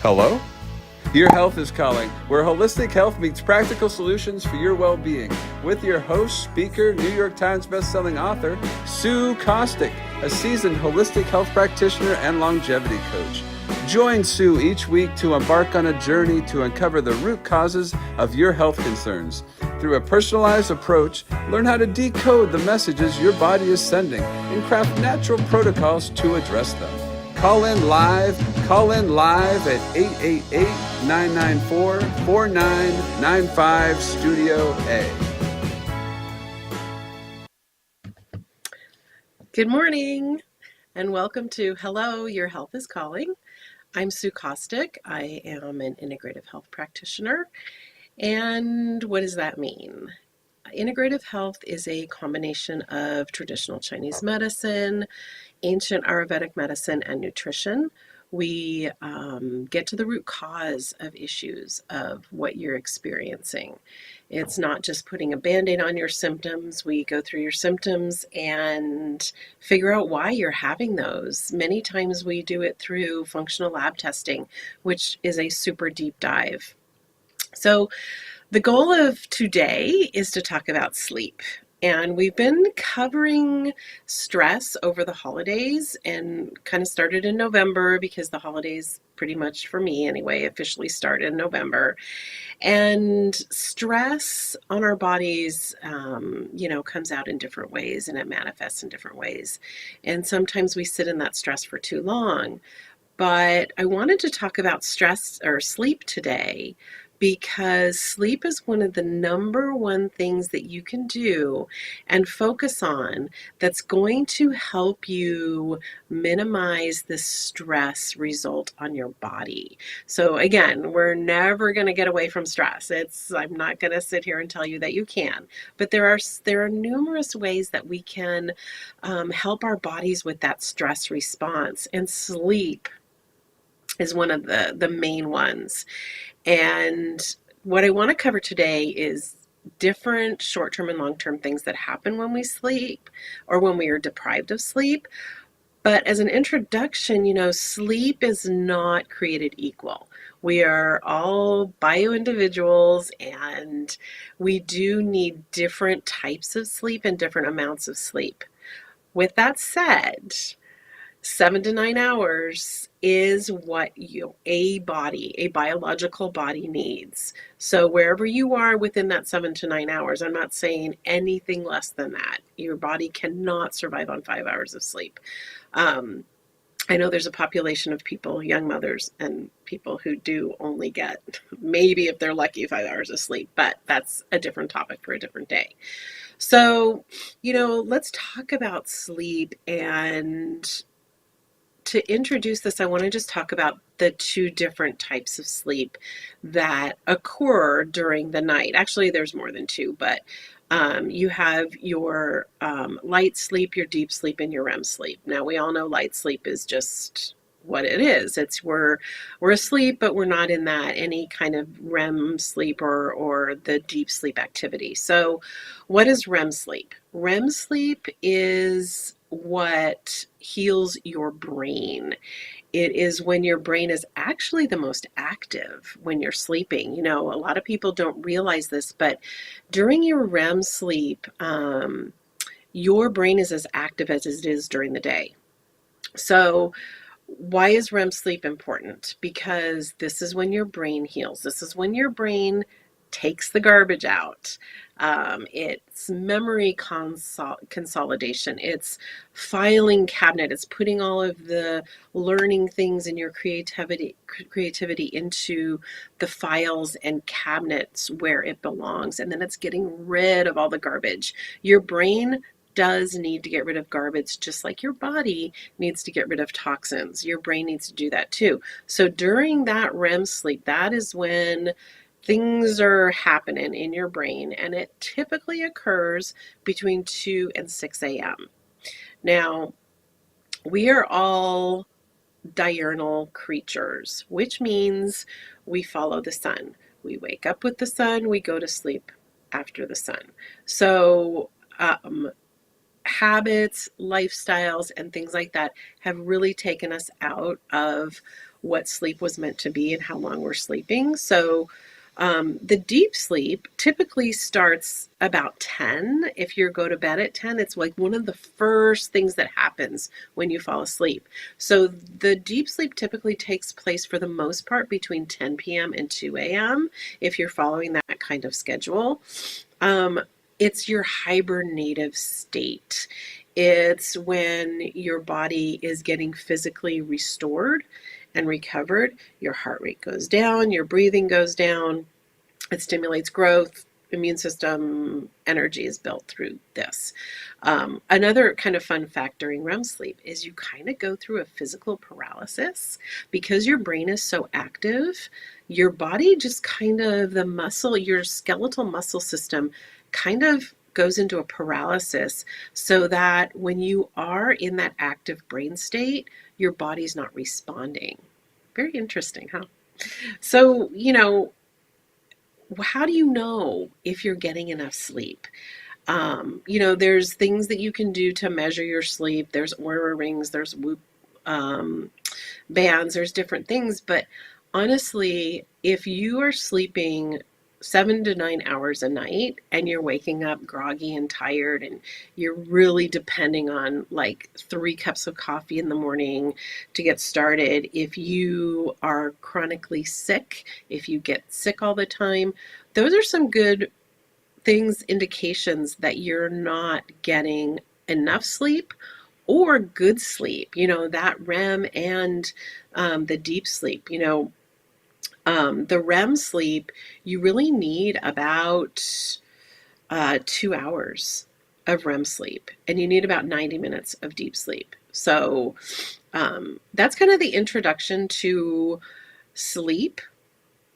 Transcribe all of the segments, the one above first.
Hello? Your Health is Calling, where holistic health meets practical solutions for your well-being. With your host, speaker, New York Times bestselling author, Sue Kostyk, a seasoned holistic health practitioner and longevity coach. Join Sue each week to embark on a journey to uncover the root causes of your health concerns. Through a personalized approach, learn how to decode the messages your body is sending and craft natural protocols to address them. Call in live at 888-994-4995 Studio A. Good morning and welcome to Hello, Your Health is Calling. I'm Sue Kostyk. I am an integrative health practitioner. And what does that mean? Integrative health is a combination of traditional Chinese medicine, ancient Ayurvedic medicine, and nutrition. We get to the root cause of issues of what you're experiencing. It's not just putting a Band-Aid on your symptoms. We go through your symptoms and figure out why you're having those. Many times we do it through functional lab testing, which is a super deep dive. So the goal of today is to talk about sleep. And we've been covering stress over the holidays and kind of started in November because the holidays, pretty much for me anyway, officially started in November. And stress on our bodies, comes out in different ways and it manifests in different ways. And sometimes we sit in that stress for too long. But I wanted to talk about stress or sleep today because sleep is one of the number one things that you can do and focus on that's going to help you minimize the stress result on your body. So again, we're never going to get away from stress. I'm not going to sit here and tell you that you can, but there are numerous ways that we can help our bodies with that stress response, and sleep is one of the main ones. And what I want to cover today is different short-term and long-term things that happen when we sleep or when we are deprived of sleep. But as an introduction, sleep is not created equal. We are all bio-individuals and we do need different types of sleep and different amounts of sleep. With that said, 7 to 9 hours is what a biological body needs. So wherever you are within that 7 to 9 hours, I'm not saying anything less than that. Your body cannot survive on 5 hours of sleep. I know there's a population of people, young mothers and people who do only get, maybe if they're lucky, 5 hours of sleep, but that's a different topic for a different day. So, let's talk about sleep. And to introduce this, I want to just talk about the two different types of sleep that occur during the night. Actually, there's more than two, but you have your light sleep, your deep sleep, and your REM sleep. Now, we all know light sleep is just what it is. It's we're asleep, but we're not in that any kind of REM sleep or the deep sleep activity. So what is REM sleep? REM sleep is what heals your brain. It is when your brain is actually the most active when you're sleeping. A lot of people don't realize this, but during your REM sleep, your brain is as active as it is during the day. So why is REM sleep important? Because this is when your brain heals. This is when your brain takes the garbage out. It's memory consolidation. It's filing cabinet. It's putting all of the learning things in your creativity into the files and cabinets where it belongs. And then it's getting rid of all the garbage. Your brain does need to get rid of garbage, just like your body needs to get rid of toxins. Your brain needs to do that too. So during that REM sleep, that is when things are happening in your brain, and it typically occurs between 2 and 6 a.m. Now, we are all diurnal creatures, which means we follow the sun. We wake up with the sun, we go to sleep after the sun. So habits, lifestyles, and things like that have really taken us out of what sleep was meant to be and how long we're sleeping. So, the deep sleep typically starts about 10. If you go to bed at 10, it's like one of the first things that happens when you fall asleep. So, the deep sleep typically takes place for the most part between 10 p.m. and 2 a.m. if you're following that kind of schedule. Um, it's your hibernative state. It's when your body is getting physically restored and recovered. Your heart rate goes down, your breathing goes down. It stimulates growth, immune system, energy is built through this. Another kind of fun fact during REM sleep is you kind of go through a physical paralysis because your brain is so active. Your body just kind of, the muscle, your skeletal muscle system kind of goes into a paralysis so that when you are in that active brain state, your body's not responding. Very interesting, huh? So, how do you know if you're getting enough sleep? There's things that you can do to measure your sleep. There's Oura rings, there's Whoop um, bands, there's different things. But honestly, if you are sleeping 7 to 9 hours a night and you're waking up groggy and tired and you're really depending on like 3 cups of coffee in the morning to get started, if you are chronically sick, if you get sick all the time, those are some good things, indications that you're not getting enough sleep or good sleep, that REM and the deep sleep. The REM sleep, you really need about 2 hours of REM sleep, and you need about 90 minutes of deep sleep. So that's kind of the introduction to sleep.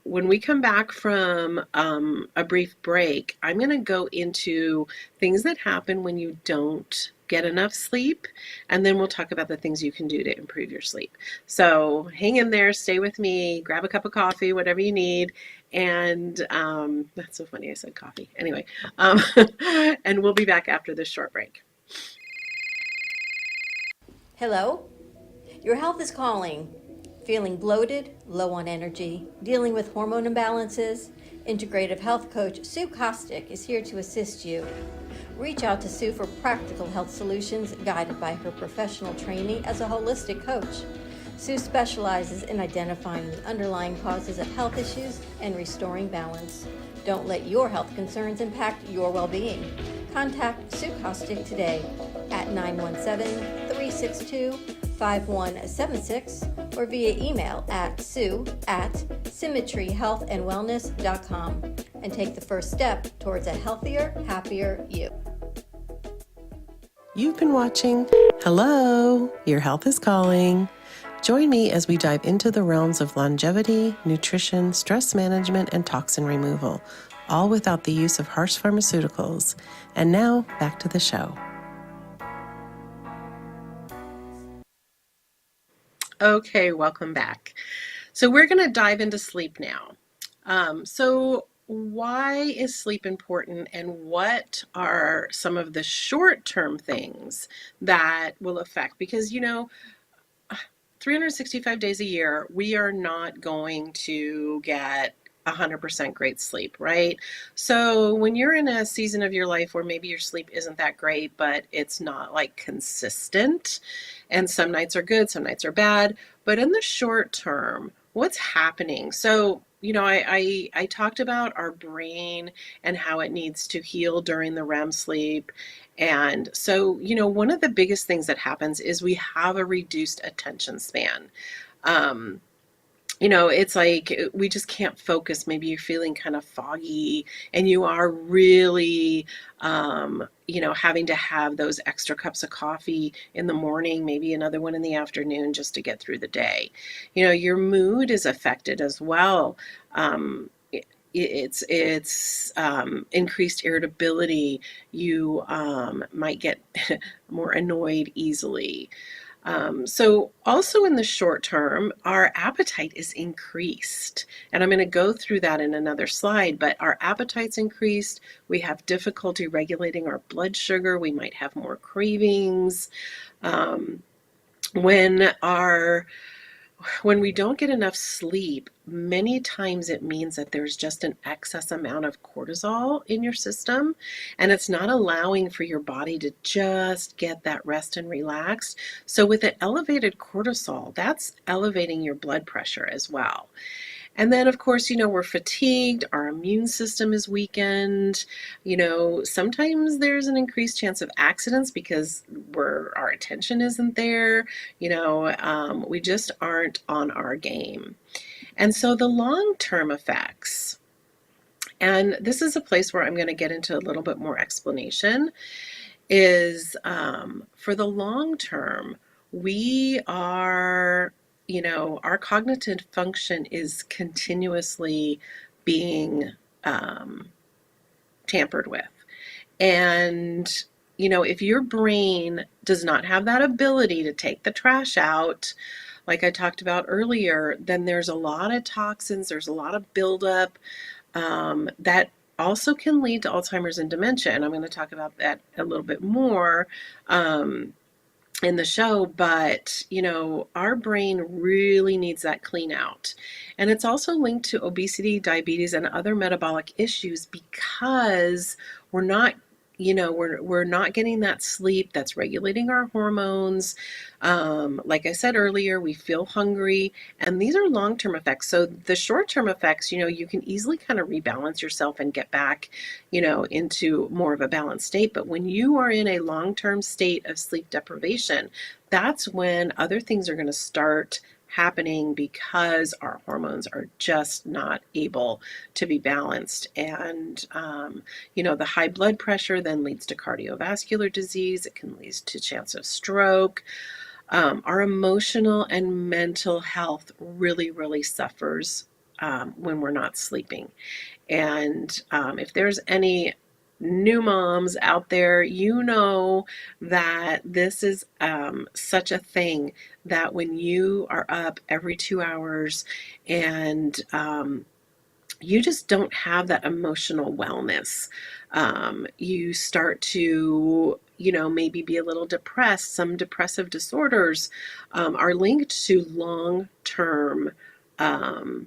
When we come back from a brief break, I'm going to go into things that happen when you don't get enough sleep, and then we'll talk about the things you can do to improve your sleep. So hang in there, stay with me, grab a cup of coffee, whatever you need, and that's so funny I said coffee. Anyway, and we'll be back after this short break. Hello? Your health is calling. Feeling bloated, low on energy, dealing with hormone imbalances? Integrative health coach Sue Kostyk is here to assist you. Reach out to Sue for practical health solutions guided by her professional training as a holistic coach. Sue specializes in identifying the underlying causes of health issues and restoring balance. Don't let your health concerns impact your well-being. Contact Sue Kostyk today at 917-362-5176 or via email at sue@symmetryhealthandwellness.com and take the first step towards a healthier, happier you. You've been watching Hello, Your Health is Calling. Join me as we dive into the realms of longevity, nutrition, stress management, and toxin removal, all without the use of harsh pharmaceuticals. And now, back to the show. Okay, welcome back. So we're going to dive into sleep now. So why is sleep important, and what are some of the short-term things that will affect? Because, 365 days a year, we are not going to get 100% great sleep, right? So when you're in a season of your life where maybe your sleep isn't that great, but it's not like consistent, and some nights are good, some nights are bad, but in the short term, what's happening? So, I talked about our brain and how it needs to heal during the REM sleep. And so, one of the biggest things that happens is we have a reduced attention span. Um, it's like we just can't focus. Maybe you're feeling kind of foggy and you are really, having to have those extra cups of coffee in the morning, maybe another one in the afternoon just to get through the day. Your mood is affected as well. It's increased irritability. You might get more annoyed easily. So also in the short term, our appetite is increased. And I'm going to go through that in another slide, but our appetite's increased. We have difficulty regulating our blood sugar. We might have more cravings. Um, when our when we don't get enough sleep, many times it means that there's just an excess amount of cortisol in your system, and it's not allowing for your body to just get that rest and relax. So, with an elevated cortisol, that's elevating your blood pressure as well. And then, of course, we're fatigued, our immune system is weakened. Sometimes there's an increased chance of accidents because our attention isn't there. We just aren't on our game. And so the long-term effects, and this is a place where I'm going to get into a little bit more explanation, is for the long term, we are, our cognitive function is continuously being tampered with. And, if your brain does not have that ability to take the trash out, like I talked about earlier, then there's a lot of toxins, there's a lot of buildup that also can lead to Alzheimer's and dementia. And I'm going to talk about that a little bit more in the show, but our brain really needs that clean out. And it's also linked to obesity, diabetes, and other metabolic issues because we're not we're not getting that sleep that's regulating our hormones. Like I said earlier, we feel hungry, and these are long-term effects. So the short-term effects, you can easily kind of rebalance yourself and get back, into more of a balanced state. But when you are in a long-term state of sleep deprivation, that's when other things are going to start happening because our hormones are just not able to be balanced. And, the high blood pressure then leads to cardiovascular disease. It can lead to chance of stroke. Our emotional and mental health really, really suffers when we're not sleeping. And if there's any new moms out there, that this is such a thing, that when you are up every 2 hours and you just don't have that emotional wellness, you start to maybe be a little depressed. Some depressive disorders are linked to long-term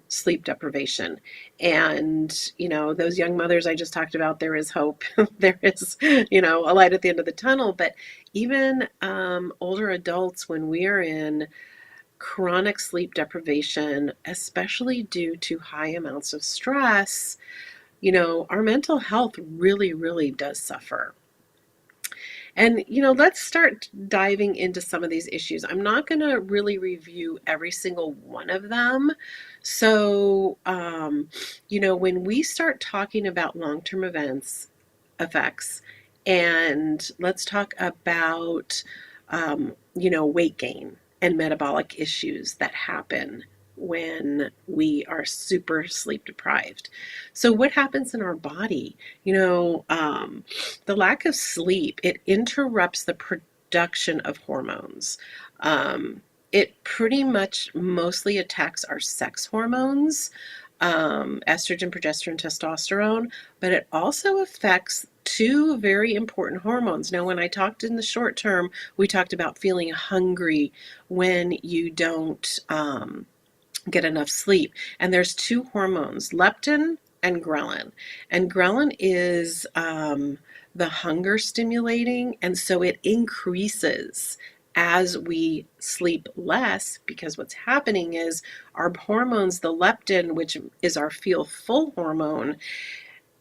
sleep deprivation. And, those young mothers I just talked about, there is hope. There is, a light at the end of the tunnel. But even older adults, when we are in chronic sleep deprivation, especially due to high amounts of stress, our mental health really, really does suffer. And, let's start diving into some of these issues. I'm not going to really review every single one of them. So, when we start talking about long-term effects, and let's talk about, weight gain and metabolic issues that happen when we are super sleep deprived. So what happens in our body? The lack of sleep, it interrupts the production of hormones. It pretty much mostly attacks our sex hormones, estrogen, progesterone, testosterone, but it also affects two very important hormones. Now, when I talked in the short term, we talked about feeling hungry when you don't get enough sleep. And there's two hormones, leptin and ghrelin. And ghrelin is the hunger stimulating, and so it increases as we sleep less, because what's happening is our hormones, the leptin, which is our feel full hormone,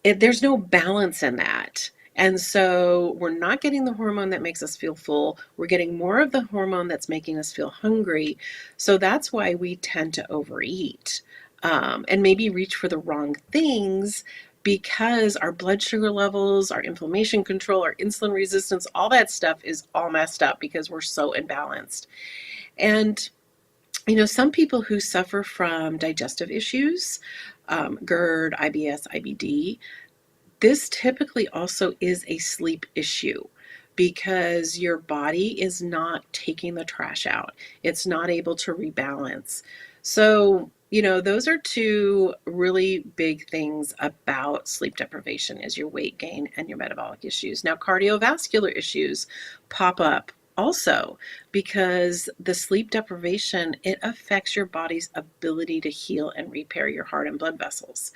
there's no balance in that. And so we're not getting the hormone that makes us feel full. We're getting more of the hormone that's making us feel hungry. So that's why we tend to overeat and maybe reach for the wrong things, because our blood sugar levels, our inflammation control, our insulin resistance, all that stuff is all messed up because we're so imbalanced. And some people who suffer from digestive issues, GERD, IBS, IBD, this typically also is a sleep issue, because your body is not taking the trash out. It's not able to rebalance. So, those are two really big things about sleep deprivation is your weight gain and your metabolic issues. Now, cardiovascular issues pop up also because the sleep deprivation, it affects your body's ability to heal and repair your heart and blood vessels.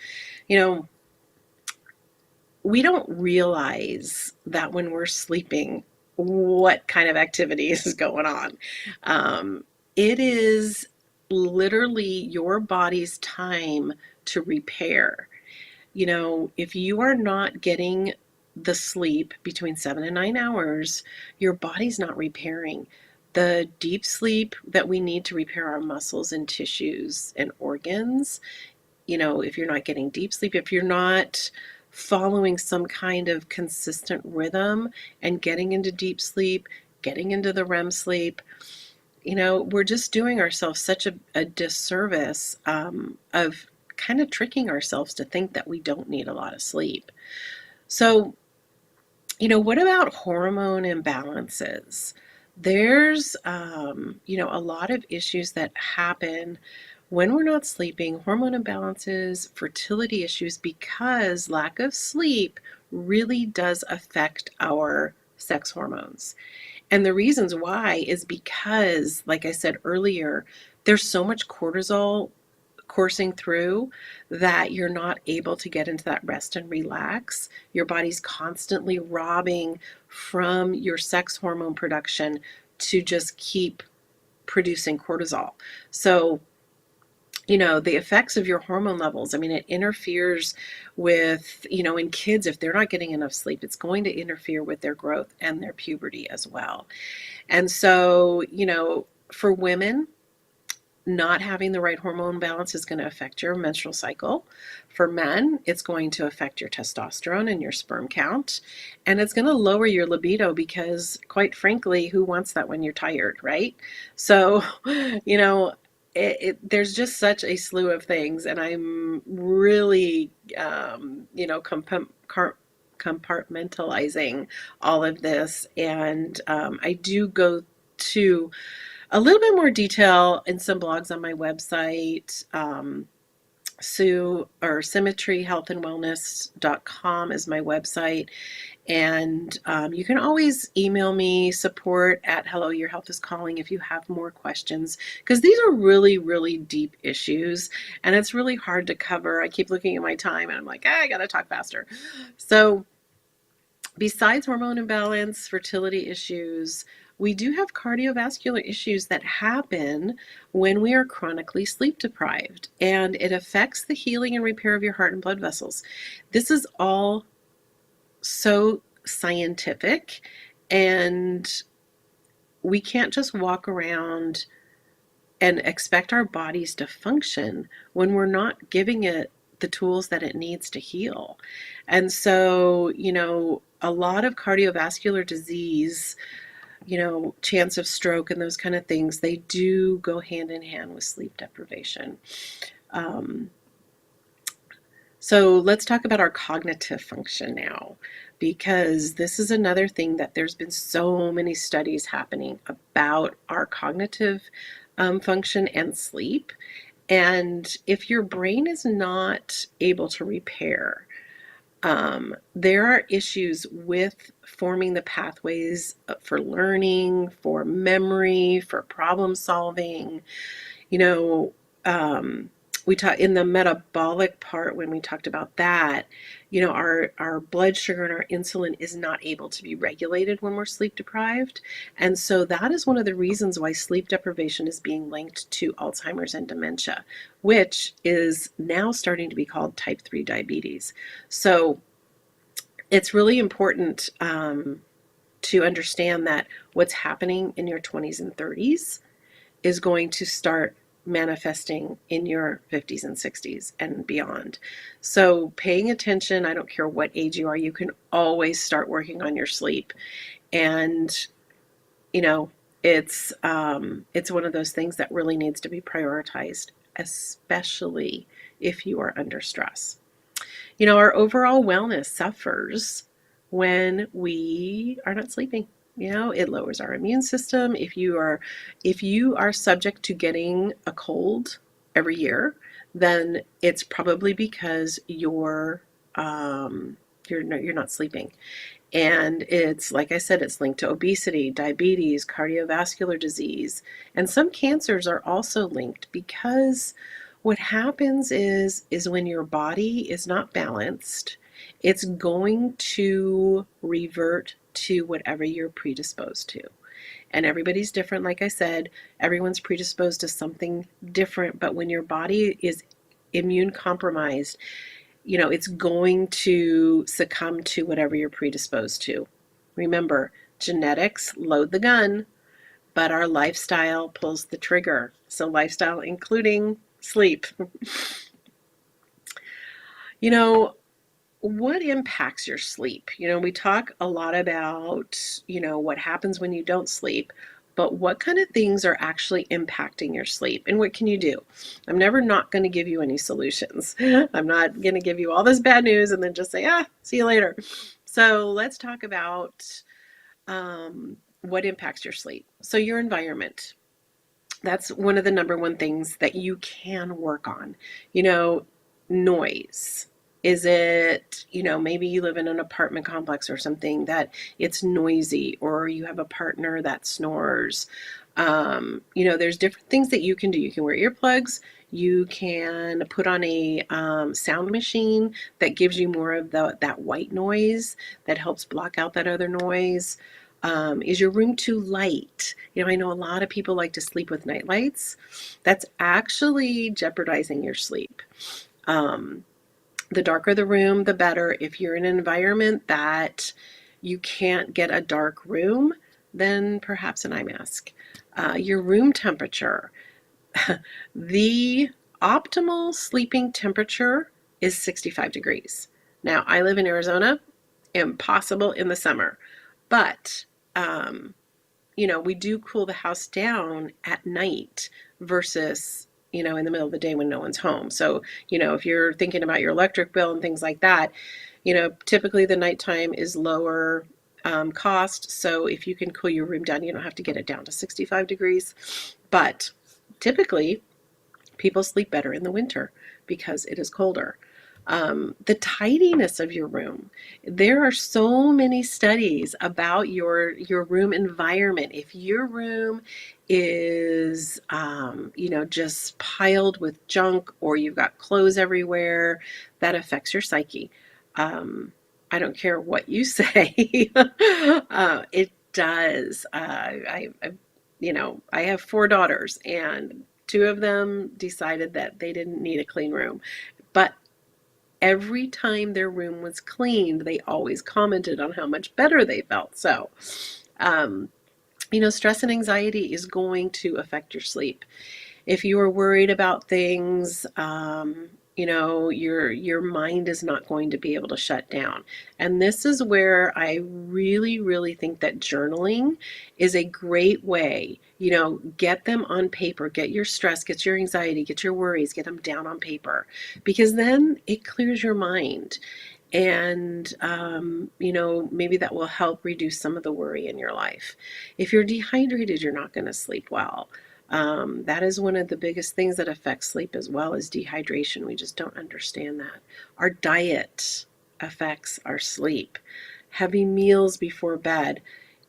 You know, we don't realize that when we're sleeping, what kind of activity is going on. It is literally your body's time to repair. If you are not getting the sleep between 7 and 9 hours, your body's not repairing. The deep sleep that we need to repair our muscles and tissues and organs, if you're not getting deep sleep, if you're not following some kind of consistent rhythm and getting into deep sleep, getting into the REM sleep, we're just doing ourselves such a disservice of kind of tricking ourselves to think that we don't need a lot of sleep. So, what about hormone imbalances? There's, a lot of issues that happen when we're not sleeping, hormone imbalances, fertility issues, because lack of sleep really does affect our sex hormones. And the reasons why is because, like I said earlier, there's so much cortisol coursing through that you're not able to get into that rest and relax. Your body's constantly robbing from your sex hormone production to just keep producing cortisol. So, the effects of your hormone levels, it interferes with, in kids, if they're not getting enough sleep, it's going to interfere with their growth and their puberty as well. And so, for women, not having the right hormone balance is going to affect your menstrual cycle. For men, it's going to affect your testosterone and your sperm count. And it's going to lower your libido because, quite frankly, who wants that when you're tired, right? So, there's just such a slew of things. And I'm really, compartmentalizing all of this. And I do go to a little bit more detail in some blogs on my website. symmetryhealthandwellness.com is my website. And you can always email me support at Hello Your Health is Calling if you have more questions, because these are really, really deep issues and it's really hard to cover. I keep looking at my time and I'm like, I gotta talk faster. So besides hormone imbalance, fertility issues, we do have cardiovascular issues that happen when we are chronically sleep deprived, and it affects the healing and repair of your heart and blood vessels. This is all so scientific, and we can't just walk around and expect our bodies to function when we're not giving it the tools that it needs to heal. And so, a lot of cardiovascular disease, chance of stroke and those kind of things, they do go hand in hand with sleep deprivation. So let's talk about our cognitive function now, because this is another thing that there's been so many studies happening about our cognitive function and sleep. And if your brain is not able to repair, there are issues with forming the pathways for learning, for memory, for problem solving. We talked in the metabolic part when we talked about that, our blood sugar and our insulin is not able to be regulated when we're sleep deprived. And so that is one of the reasons why sleep deprivation is being linked to Alzheimer's and dementia, which is now starting to be called type 3 diabetes. So it's really important to understand that what's happening in your 20s and 30s is going to start manifesting in your 50s and 60s and beyond. So paying attention, I don't care what age you are, you can always start working on your sleep. And, it's one of those things that really needs to be prioritized, especially if you are under stress. Our overall wellness suffers when we are not sleeping. It lowers our immune system. If you are subject to getting a cold every year, then it's probably because you're not sleeping. And it's, like I said, it's linked to obesity, diabetes, cardiovascular disease, and some cancers are also linked, because what happens is when your body is not balanced, it's going to revert to whatever you're predisposed to. And everybody's different. Like I said, everyone's predisposed to something different, but when your body is immune compromised, it's going to succumb to whatever you're predisposed to. Remember, genetics load the gun, but our lifestyle pulls the trigger. So lifestyle including sleep. you know, what impacts your sleep? We talk a lot about, what happens when you don't sleep, but what kind of things are actually impacting your sleep, and what can you do? I'm never not going to give you any solutions. I'm not going to give you all this bad news and then just say, see you later. So let's talk about what impacts your sleep. So your environment. That's one of the number one things that you can work on. Noise. Is it, maybe you live in an apartment complex or something that it's noisy, or you have a partner that snores. There's different things that you can do. You can wear earplugs. You can put on a sound machine that gives you more of that white noise that helps block out that other noise. Is your room too light? I know a lot of people like to sleep with night lights. That's actually jeopardizing your sleep. The darker the room, the better. If you're in an environment that you can't get a dark room, then perhaps an eye mask. Your room temperature. The optimal sleeping temperature is 65 degrees. Now, I live in Arizona. Impossible in the summer. But, we do cool the house down at night versus in the middle of the day when no one's home. So, if you're thinking about your electric bill and things like that, typically the nighttime is lower cost. So if you can cool your room down, you don't have to get it down to 65 degrees. But typically people sleep better in the winter because it is colder. The tidiness of your room. There are so many studies about your room environment. If your room is, just piled with junk, or you've got clothes everywhere, that affects your psyche. I don't care what you say. It does. I have 4 daughters, and 2 of them decided that they didn't need a clean room. But every time their room was cleaned, they always commented on how much better they felt. So, stress and anxiety is going to affect your sleep. If you are worried about things, your mind is not going to be able to shut down. And this is where I really, really think that journaling is a great way. Get them on paper, get your stress, get your anxiety, get your worries, get them down on paper, because then it clears your mind. And, maybe that will help reduce some of the worry in your life. If you're dehydrated, you're not going to sleep well. That is one of the biggest things that affects sleep as well, as dehydration. We just don't understand that. Our diet affects our sleep. Heavy meals before bed.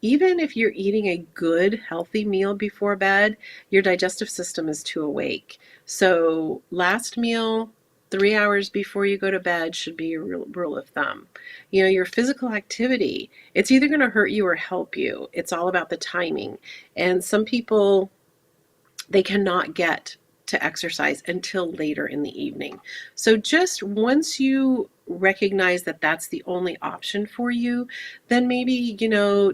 Even if you're eating a good, healthy meal before bed, your digestive system is too awake. So last meal, 3 hours before you go to bed should be your rule of thumb. Your physical activity, it's either going to hurt you or help you. It's all about the timing. And some people, they cannot get to exercise until later in the evening. So just once you recognize that that's the only option for you, then maybe,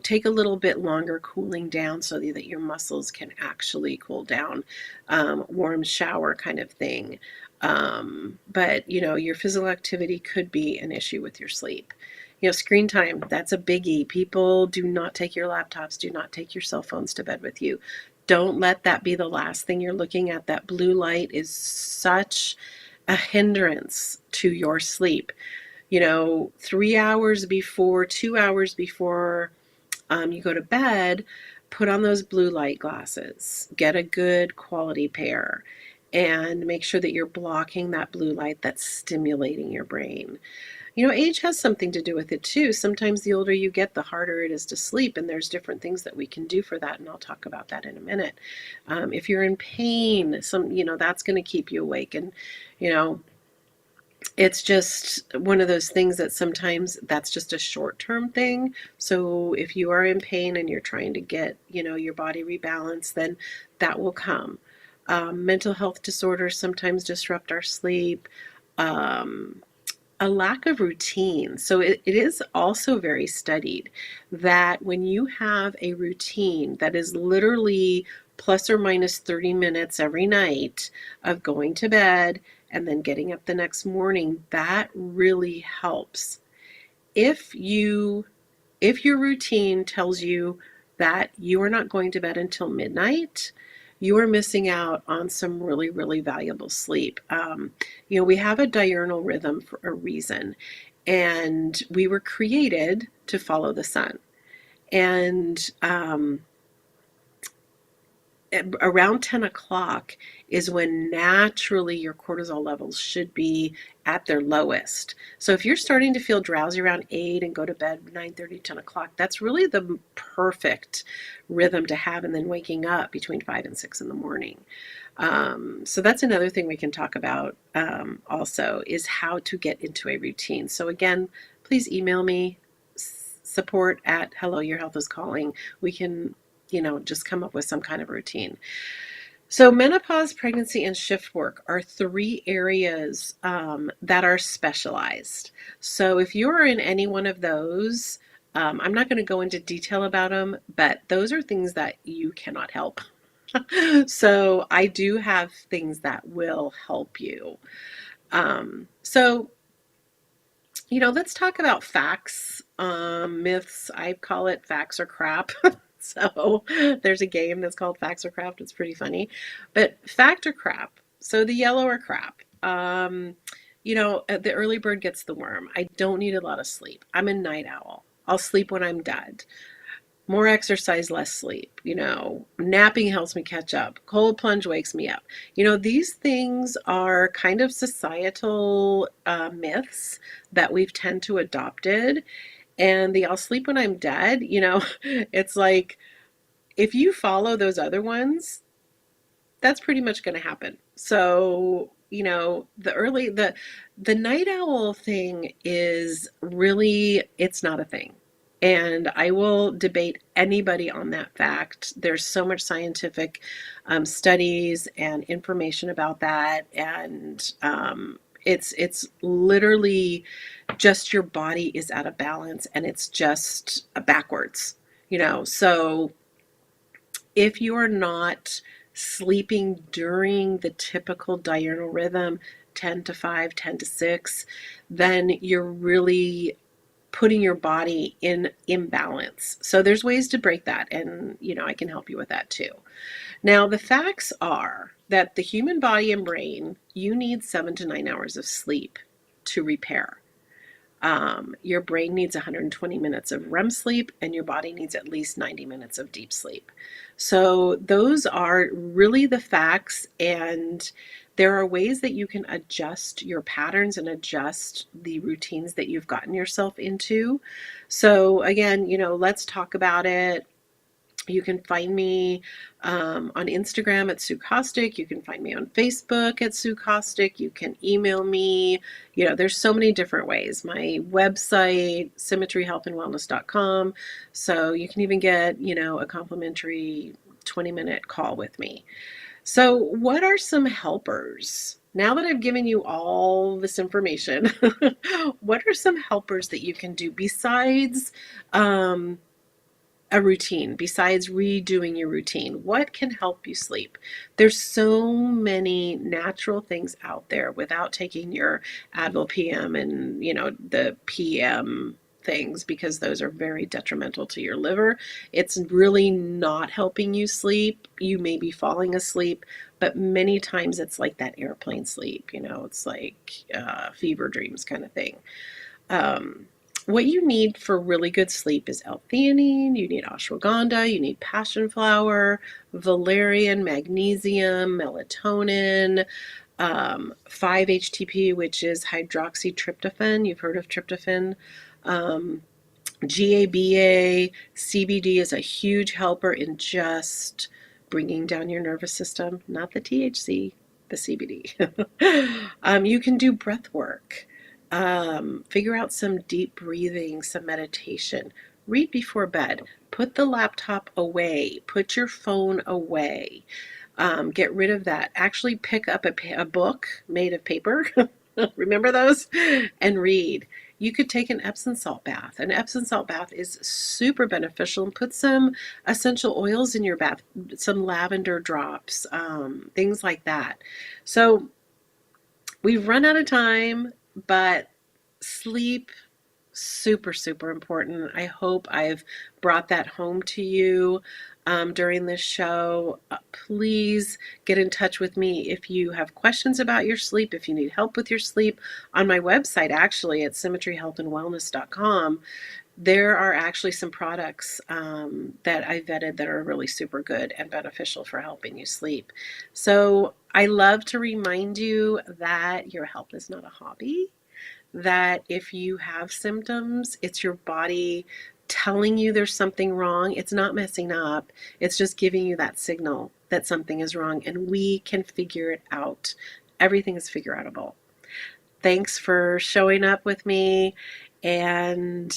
take a little bit longer cooling down so that your muscles can actually cool down. Warm shower kind of thing. But, your physical activity could be an issue with your sleep. Screen time, that's a biggie. People, do not take your laptops, do not take your cell phones to bed with you. Don't let that be the last thing you're looking at. That blue light is such a hindrance to your sleep. 3 hours before, 2 hours before you go to bed, put on those blue light glasses, get a good quality pair, and make sure that you're blocking that blue light that's stimulating your brain. Age has something to do with it too. Sometimes the older you get, the harder it is to sleep, and there's different things that we can do for that, and I'll talk about that in a minute. If you're in pain, that's going to keep you awake, and you know, it's just one of those things that sometimes that's just a short-term thing. So if you are in pain and you're trying to get, your body rebalanced, then that will come. Mental health disorders sometimes disrupt our sleep. Um, a lack of routine. So it is also very studied that when you have a routine that is literally plus or minus 30 minutes every night of going to bed and then getting up the next morning, that really helps. If your routine tells you that you are not going to bed until midnight, you are missing out on some really, really valuable sleep. We have a diurnal rhythm for a reason, and we were created to follow the sun. And around 10 o'clock is when naturally your cortisol levels should be at their lowest. So if you're starting to feel drowsy around 8 and go to bed 9:30, 10 o'clock, that's really the perfect rhythm to have, and then waking up between 5 and 6 in the morning. So that's another thing we can talk about also, is how to get into a routine. So again, please email me, support at Hello, Your Health is Calling. We can just come up with some kind of routine. So menopause, pregnancy, and shift work are 3 areas that are specialized. So if you're in any one of those, I'm not going to go into detail about them, but those are things that you cannot help. So I do have things that will help you. So let's talk about facts, myths. I call it facts or crap. So there's a game that's called Facts or Crap. It's pretty funny. But fact or crap. So the yellow or crap. The early bird gets the worm. I don't need a lot of sleep. I'm a night owl. I'll sleep when I'm dead. More exercise, less sleep. Napping helps me catch up. Cold plunge wakes me up. These things are kind of societal myths that we've tend to adopted. And the I'll sleep when I'm dead, it's like, if you follow those other ones, that's pretty much going to happen. So, the night owl thing is really, it's not a thing. And I will debate anybody on that fact. There's so much scientific studies and information about that. And it's literally just your body is out of balance, and it's just backwards, so if you are not sleeping during the typical diurnal rhythm, 10 to 5, 10 to 6, then you're really putting your body in imbalance. So there's ways to break that, and I can help you with that too. Now, the facts are that the human body and brain, you need 7 to 9 hours of sleep to repair. Your brain needs 120 minutes of REM sleep, and your body needs at least 90 minutes of deep sleep. So those are really the facts, and there are ways that you can adjust your patterns and adjust the routines that you've gotten yourself into. So again, let's talk about it. You can find me on Instagram at Sue Kostyk. You can find me on Facebook at Sue Kostyk. You can email me. There's so many different ways. My website, symmetryhealthandwellness.com. So you can even get, a complimentary 20-minute call with me. So what are some helpers? Now that I've given you all this information, what are some helpers that you can do besides a routine, besides redoing your routine? What can help you sleep? There's so many natural things out there without taking your Advil PM and, the PM things, because those are very detrimental to your liver. It's really not helping you sleep. You may be falling asleep, but many times it's like that airplane sleep, it's like fever dreams kind of thing. What you need for really good sleep is L-theanine, you need ashwagandha, you need passion flower, valerian, magnesium, melatonin, 5-HTP, which is hydroxytryptophan. You've heard of tryptophan. GABA, CBD is a huge helper in just bringing down your nervous system, not the THC, the CBD. You can do breath work. Figure out some deep breathing, some meditation. Read before bed. Put the laptop away. Put your phone away. Get rid of that. Actually pick up a book made of paper. Remember those? And read. You could take an Epsom salt bath. An Epsom salt bath is super beneficial. And put some essential oils in your bath, some lavender drops, things like that. So we've run out of time, but sleep, super, super important. I hope I've brought that home to you during this show. Please get in touch with me if you have questions about your sleep, if you need help with your sleep. On my website, actually, at symmetryhealthandwellness.com, there are actually some products that I vetted that are really super good and beneficial for helping you sleep. So I love to remind you that your health is not a hobby, that if you have symptoms, it's your body telling you there's something wrong. It's not messing up. It's just giving you that signal that something is wrong, and we can figure it out. Everything is figure outable. Thanks for showing up with me. And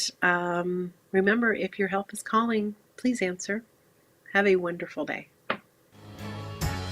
remember, if your health is calling, please answer. Have a wonderful day.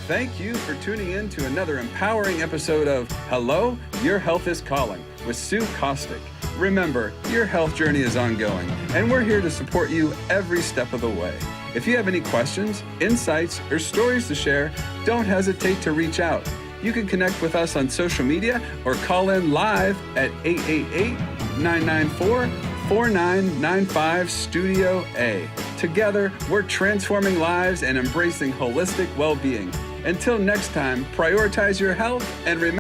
Thank you for tuning in to another empowering episode of Hello, Your Health is Calling with Sue Kostyk. Remember, your health journey is ongoing, and we're here to support you every step of the way. If you have any questions, insights, or stories to share, don't hesitate to reach out. You can connect with us on social media or call in live at 888-994-4995 Studio A. Together, we're transforming lives and embracing holistic well-being. Until next time, prioritize your health and remember